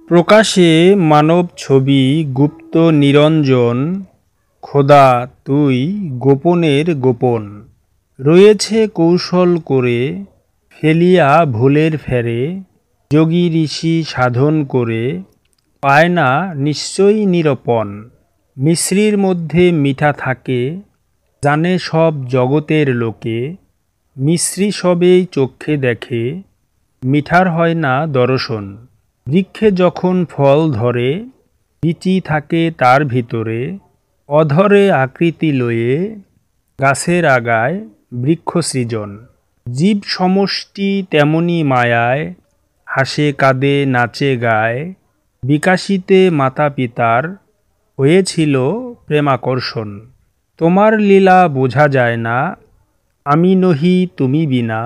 প্রকাশে মানব ছবি গুপ্ত নিরঞ্জন, খোদা তুই গোপনের গোপন। রয়েছে কৌশল করে ফেলিয়া ভুলের ফেরে, যোগী ঋষি সাধন করে পায় না নিশ্চয়ই নিরূপণ। মিশ্রির মধ্যে মিঠা থাকে জানে সব জগতের লোকে, মিশ্রি সবেই চক্ষে দেখে মিঠার হয় না দর্শন। বৃক্ষে যখন ফল ধরে বীচি থাকে তার ভিতরে, অধরে আকৃতি লয়ে গাছের আগায় বৃক্ষ সৃজন। জীব সমষ্টি তেমনি মায়ায় হাসে কাঁদে নাচে গায়, বিকাশিতে মাতা পিতার হয়েছিল প্রেমাকর্ষণ। তোমার লীলা বোঝা যায় না আমি নহি তুমি বিনা,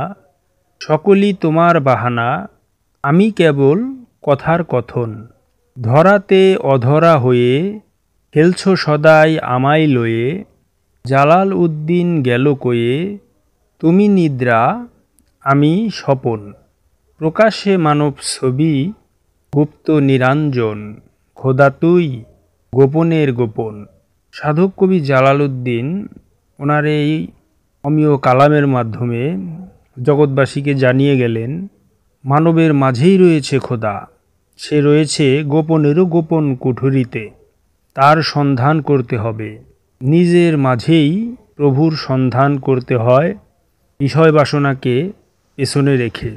সকলই তোমার বাহানা আমি কেবল কথার কথন। ধরাতে অধরা হয়ে খেলছ সদাই আমায় লয়ে, জালাল উদ্দিন গেল কয়ে তুমি নিদ্রা আমি স্বপন। প্রকাশে মানব ছবি গুপ্ত নিরঞ্জন, খোদা তুই গোপনের গোপন। সাধক কবি জালাল উদ্দিন ওনার এই অমীয় কালামের মাধ্যমে জগৎবাসীকে জানিয়ে গেলেন মানবের মাঝেই রয়েছে খোদা, সে রয়েছে গোপনেরও গোপন কুঠুরিতে। তার সন্ধান করতে হবে, নিজের মাঝেই প্রভুর সন্ধান করতে হয় বিষয় বাসনাকে পেছনে রেখে।